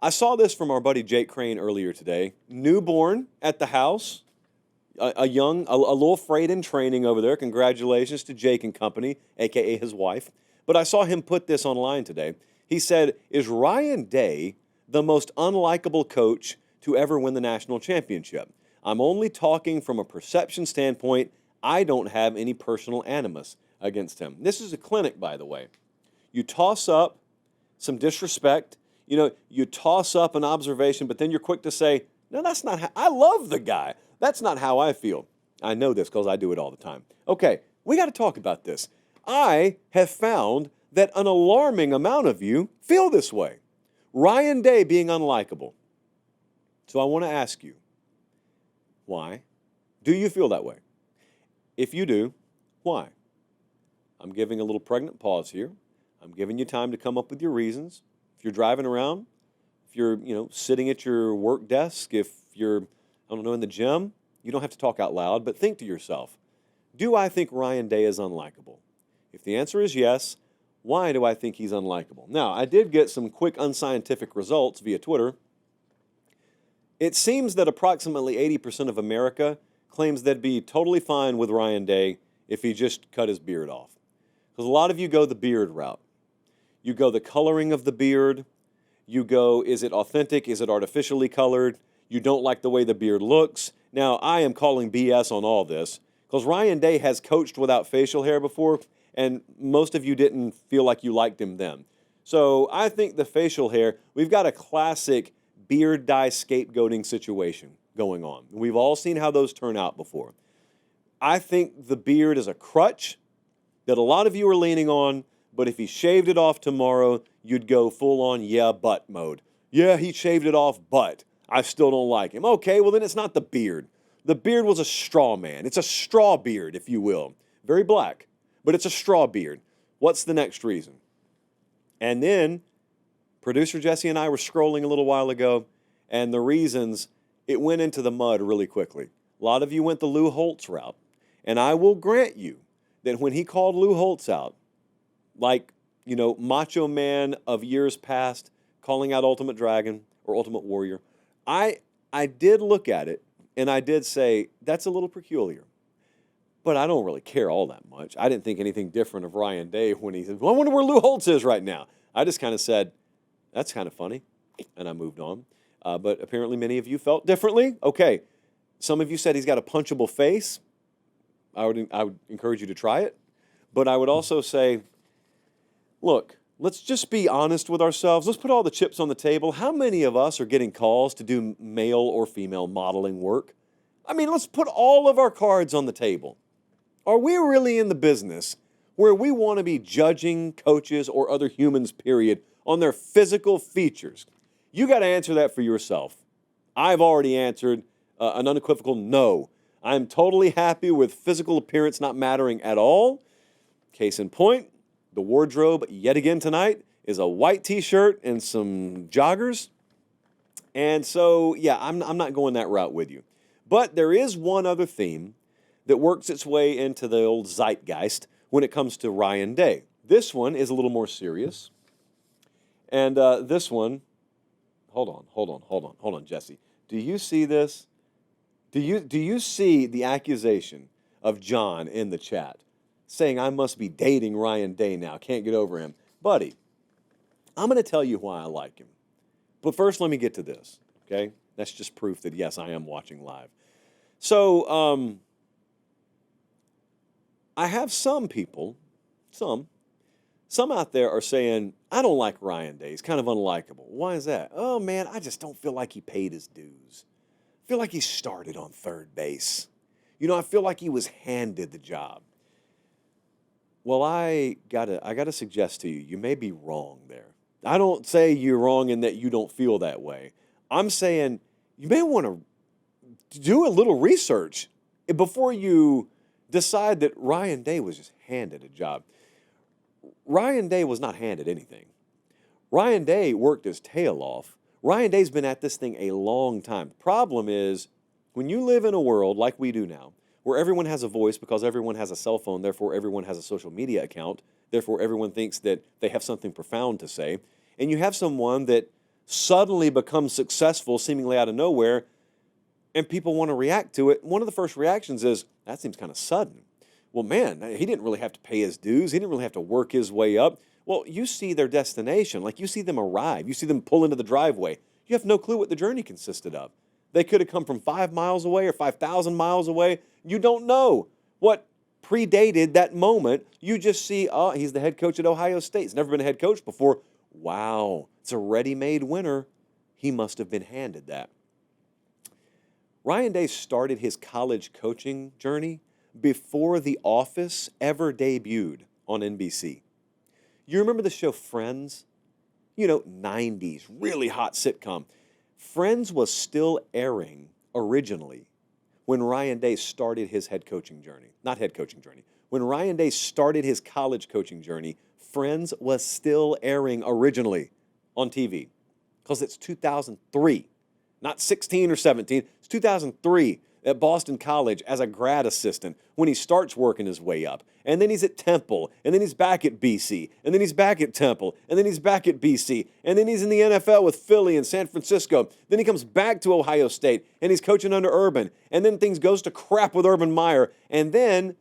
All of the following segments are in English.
I saw this from our buddy Jake Crane earlier today. Newborn at the house, a little afraid in training over there. Congratulations to Jake and company, aka his wife. But I saw him put this online today. He said, "Is Ryan Day the most unlikable coach to ever win the national championship? I'm only talking from a perception standpoint. I don't have any personal animus against him." This is a clinic, by the way. You toss up some disrespect. You toss up an observation, but then you're quick to say, no, that's not how, I love the guy. That's not how I feel. I know this because I do it all the time. Okay, we got to talk about this. I have found that an alarming amount of you feel this way. Ryan Day being unlikable. So I want to ask you, why do you feel that way? If you do, why? I'm giving a little pregnant pause here. I'm giving you time to come up with your reasons. If you're driving around, if you're, sitting at your work desk, if you're, in the gym, you don't have to talk out loud, but think to yourself, do I think Ryan Day is unlikable? If the answer is yes, why do I think he's unlikable? Now, I did get some quick unscientific results via Twitter. It seems that approximately 80% of America claims they'd be totally fine with Ryan Day if he just cut his beard off. Because a lot of you go the beard route. You go the coloring of the beard. You go, is it authentic? Is it artificially colored? You don't like the way the beard looks. Now, I am calling BS on all this because Ryan Day has coached without facial hair before, and most of you didn't feel like you liked him then. So I think the facial hair, we've got a classic beard dye scapegoating situation going on. We've all seen how those turn out before. I think the beard is a crutch that a lot of you are leaning on, but if he shaved it off tomorrow, you'd go full-on but mode. Yeah, he shaved it off, but I still don't like him. Okay, well then it's not the beard. The beard was a straw man. It's a straw beard, if you will. Very black, but it's a straw beard. What's the next reason? And then producer Jesse and I were scrolling a little while ago, and the reasons, it went into the mud really quickly. A lot of you went the Lou Holtz route, and I will grant you that when he called Lou Holtz out, like, Macho Man of years past, calling out Ultimate Dragon or Ultimate Warrior, I did look at it, and I did say, that's a little peculiar. But I don't really care all that much. I didn't think anything different of Ryan Day when he said, well, I wonder where Lou Holtz is right now. I just kind of said, that's kind of funny, and I moved on. But apparently many of you felt differently. Okay, some of you said he's got a punchable face. I would encourage you to try it. But I would also say, look, let's just be honest with ourselves. Let's put all the chips on the table. How many of us are getting calls to do male or female modeling work? I mean, let's put all of our cards on the table. Are we really in the business where we want to be judging coaches or other humans, period, on their physical features? You got to answer that for yourself. I've already answered an unequivocal no. I'm totally happy with physical appearance not mattering at all. Case in point, the wardrobe yet again tonight is a white t-shirt and some joggers. And so, yeah, I'm not going that route with you. But there is one other theme that works its way into the old zeitgeist when it comes to Ryan Day. This one is a little more serious. And this one, hold on, Jesse. Do you see this? Do you see the accusation of John in the chat saying I must be dating Ryan Day now, can't get over him? Buddy, I'm going to tell you why I like him. But first, let me get to this, okay? That's just proof that, yes, I am watching live. So, I have some people, some out there are saying, I don't like Ryan Day. He's kind of unlikable. Why is that? Oh, man, I just don't feel like he paid his dues. I feel like he started on third base. I feel like he was handed the job. Well, I gotta suggest to you, you may be wrong there. I don't say you're wrong in that you don't feel that way. I'm saying you may want to do a little research before you decide that Ryan Day was just handed a job. Ryan Day was not handed anything. Ryan Day worked his tail off. Ryan Day's been at this thing a long time. The problem is, when you live in a world like we do now, where everyone has a voice because everyone has a cell phone, therefore everyone has a social media account, therefore everyone thinks that they have something profound to say, and you have someone that suddenly becomes successful seemingly out of nowhere, and people want to react to it. One of the first reactions is, that seems kind of sudden. Well, man, he didn't really have to pay his dues. He didn't really have to work his way up. Well, you see their destination, like you see them arrive. You see them pull into the driveway. You have no clue what the journey consisted of. They could have come from 5 miles away or 5,000 miles away. You don't know what predated that moment. You just see, oh, he's the head coach at Ohio State. He's never been a head coach before. Wow, it's a ready-made winner. He must have been handed that. Ryan Day started his college coaching journey before The Office ever debuted on NBC. You remember the show Friends? 90s, really hot sitcom. Friends was still airing originally when Ryan Day started his head coaching journey. Not head coaching journey. When Ryan Day started his college coaching journey, Friends was still airing originally on TV because it's 2003, not 16 or 17. It's 2003 at Boston College as a grad assistant when he starts working his way up. And then he's at Temple, and then he's back at BC, and then he's back at Temple, and then he's back at BC, and then he's in the NFL with Philly and San Francisco. Then he comes back to Ohio State, and he's coaching under Urban, and then things goes to crap with Urban Meyer. And then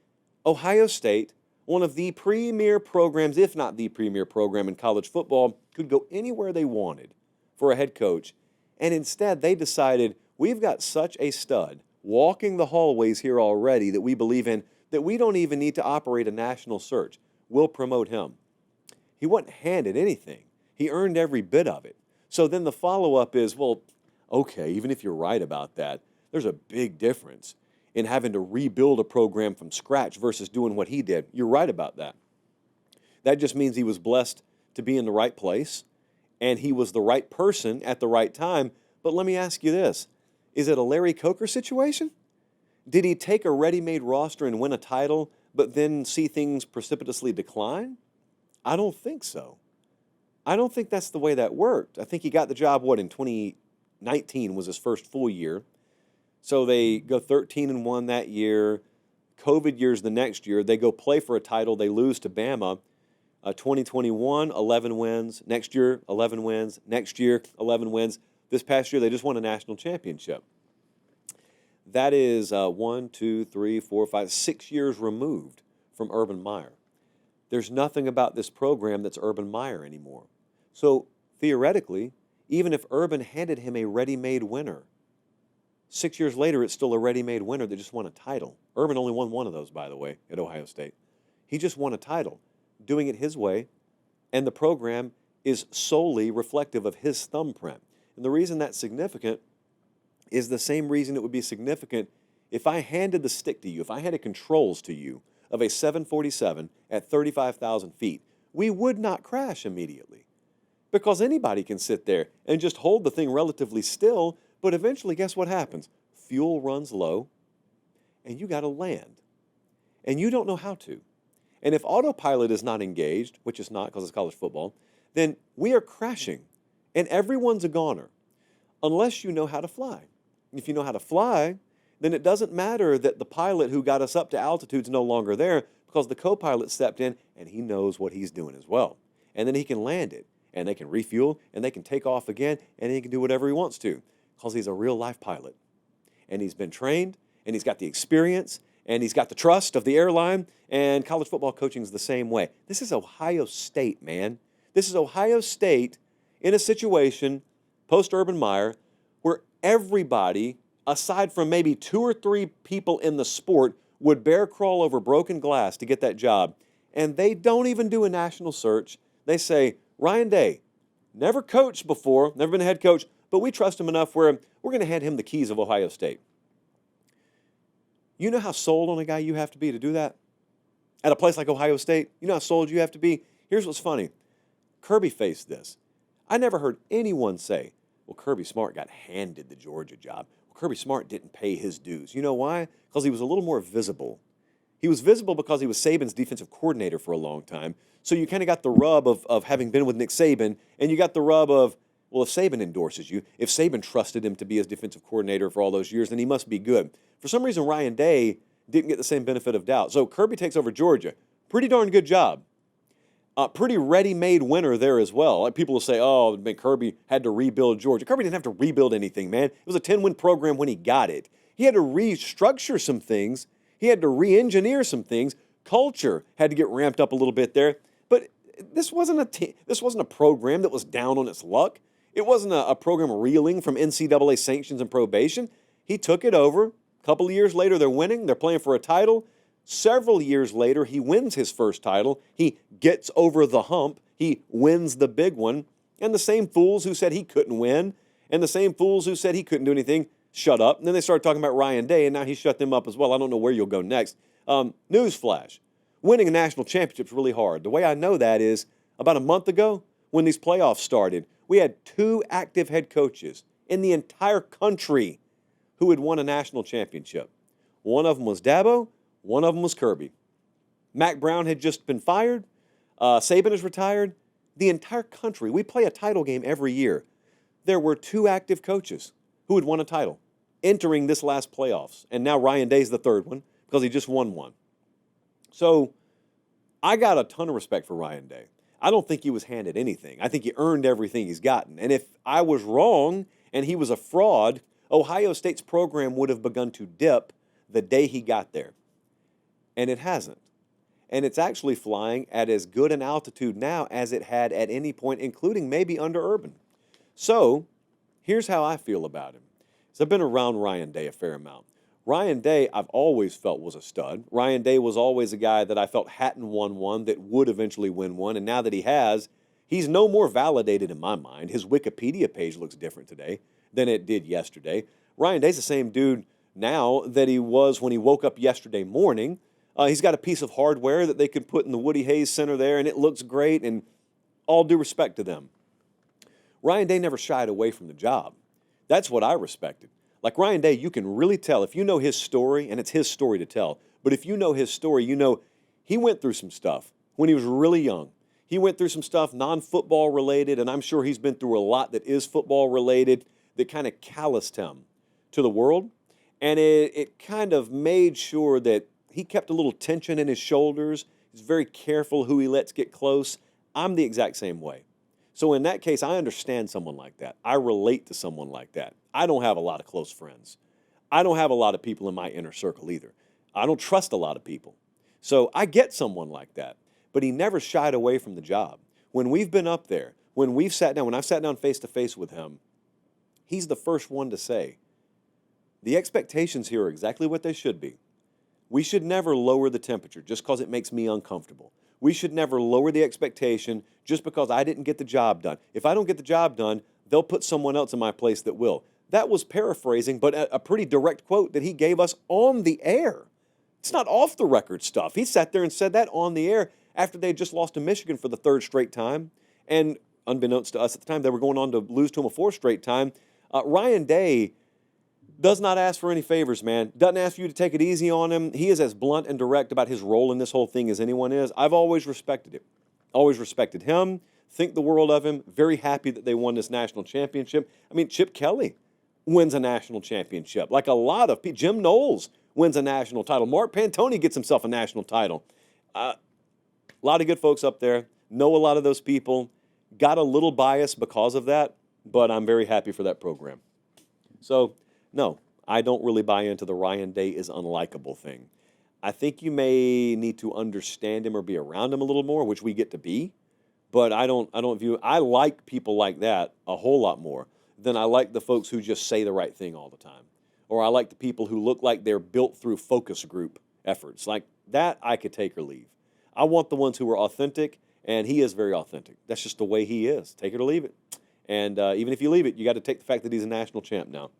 Ohio State, one of the premier programs, if not the premier program in college football, could go anywhere they wanted for a head coach. And instead, they decided, we've got such a stud walking the hallways here already that we believe in, that we don't even need to operate a national search. We'll promote him. He wasn't handed anything. He earned every bit of it. So then the follow-up is, well, okay, even if you're right about that, there's a big difference in having to rebuild a program from scratch versus doing what he did. You're right about that. That just means he was blessed to be in the right place, and he was the right person at the right time. But let me ask you this. Is it a Larry Coker situation? Did he take a ready-made roster and win a title, but then see things precipitously decline? I don't think so. I don't think that's the way that worked. I think he got the job, in 2019 was his first full year. So they go 13-1 that year. COVID years the next year. They go play for a title. They lose to Bama. 2021, 11 wins. Next year, 11 wins. Next year, 11 wins. This past year, they just won a national championship. That is 6 years removed from Urban Meyer. There's nothing about this program that's Urban Meyer anymore. So theoretically, even if Urban handed him a ready-made winner, 6 years later, it's still a ready-made winner that just won a title. Urban only won one of those, by the way, at Ohio State. He just won a title, doing it his way, and the program is solely reflective of his thumbprint. And the reason that's significant is the same reason it would be significant if I handed the stick to you, if I handed controls to you of a 747 at 35,000 feet. We would not crash immediately because anybody can sit there and just hold the thing relatively still, but eventually, guess what happens? Fuel runs low, and you got to land, and you don't know how to. And if autopilot is not engaged, which is not because it's college football, then we are crashing. And everyone's a goner, unless you know how to fly. If you know how to fly, then it doesn't matter that the pilot who got us up to altitude is no longer there because the co-pilot stepped in and he knows what he's doing as well. And then he can land it, and they can refuel, and they can take off again, and he can do whatever he wants to because he's a real-life pilot. And he's been trained, and he's got the experience, and he's got the trust of the airline, and college football coaching is the same way. This is Ohio State, man. This is Ohio State in a situation, post-Urban Meyer, where everybody, aside from maybe 2 or 3 people in the sport, would bear crawl over broken glass to get that job. And they don't even do a national search. They say, Ryan Day, never coached before, never been a head coach, but we trust him enough where we're going to hand him the keys of Ohio State. You know how sold on a guy you have to be to do that? At a place like Ohio State, you know how sold you have to be? Here's what's funny. Kirby faced this. I never heard anyone say, well, Kirby Smart got handed the Georgia job. Well, Kirby Smart didn't pay his dues. You know why? Because he was a little more visible. He was visible because he was Saban's defensive coordinator for a long time. So you kind of got the rub of having been with Nick Saban, and you got the rub of, well, if Saban endorses you, if Saban trusted him to be his defensive coordinator for all those years, then he must be good. For some reason, Ryan Day didn't get the same benefit of doubt. So Kirby takes over Georgia. Pretty darn good job. Pretty ready-made winner there as well. Like people will say, "Oh, man, Kirby had to rebuild Georgia." Kirby didn't have to rebuild anything, man. It was a 10-win program when he got it. He had to restructure some things. He had to re-engineer some things. Culture had to get ramped up a little bit there. But this wasn't a program that was down on its luck. It wasn't a program reeling from NCAA sanctions and probation. He took it over. A couple of years later, they're winning. They're playing for a title. Several years later, he wins his first title. He gets over the hump. He wins the big one. And the same fools who said he couldn't win and the same fools who said he couldn't do anything shut up. And then they started talking about Ryan Day, and now he shut them up as well. I don't know where you'll go next. Newsflash. Winning a national championship is really hard. The way I know that is about a month ago when these playoffs started, we had 2 active head coaches in the entire country who had won a national championship. One of them was Dabo. One of them was Kirby. Mac Brown had just been fired. Saban is retired. The entire country, we play a title game every year. There were 2 active coaches who had won a title entering this last playoffs. And now Ryan Day's the third one because he just won one. So I got a ton of respect for Ryan Day. I don't think he was handed anything. I think he earned everything he's gotten. And if I was wrong and he was a fraud, Ohio State's program would have begun to dip the day he got there. And it hasn't. And it's actually flying at as good an altitude now as it had at any point, including maybe under Urban. So here's how I feel about him. So I've been around Ryan Day a fair amount. Ryan Day, I've always felt was a stud. Ryan Day was always a guy that I felt hadn't won one that would eventually win one. And now that he has, he's no more validated in my mind. His Wikipedia page looks different today than it did yesterday. Ryan Day's the same dude now that he was when he woke up yesterday morning. He's got a piece of hardware that they could put in the Woody Hayes Center there, and it looks great, and all due respect to them. Ryan Day never shied away from the job. That's what I respected. Like Ryan Day, you can really tell if you know his story, and it's his story to tell, but if you know his story, you know he went through some stuff when he was really young. He went through some stuff non-football related, and I'm sure he's been through a lot that is football related that kind of calloused him to the world, and it kind of made sure that he kept a little tension in his shoulders. He's very careful who he lets get close. I'm the exact same way. So in that case, I understand someone like that. I relate to someone like that. I don't have a lot of close friends. I don't have a lot of people in my inner circle either. I don't trust a lot of people. So I get someone like that. But he never shied away from the job. When we've been up there, when we've sat down, when I've sat down face to face with him, he's the first one to say, the expectations here are exactly what they should be. We should never lower the temperature just because it makes me uncomfortable. We should never lower the expectation just because I didn't get the job done. If I don't get the job done, they'll put someone else in my place that will. That was paraphrasing, but a pretty direct quote that he gave us on the air. It's not off the record stuff. He sat there and said that on the air after they had just lost to Michigan for the 3rd straight time. And unbeknownst to us at the time, they were going on to lose to him a 4th straight time. Ryan Day does not ask for any favors, man. Doesn't ask you to take it easy on him. He is as blunt and direct about his role in this whole thing as anyone is. I've always respected it. Always respected him. Think the world of him. Very happy that they won this national championship. I mean, Chip Kelly wins a national championship. Like a lot of people. Jim Knowles wins a national title. Mark Pantoni gets himself a national title. A lot of good folks up there. Know a lot of those people. Got a little bias because of that, but I'm very happy for that program. So, no, I don't really buy into the Ryan Day is unlikable thing. I think you may need to understand him or be around him a little more, which we get to be, but I like people like that a whole lot more than I like the folks who just say the right thing all the time. Or I like the people who look like they're built through focus group efforts. Like that, I could take or leave. I want the ones who are authentic, and he is very authentic. That's just the way he is. Take it or leave it. And even if you leave it, you got to take the fact that he's a national champ now.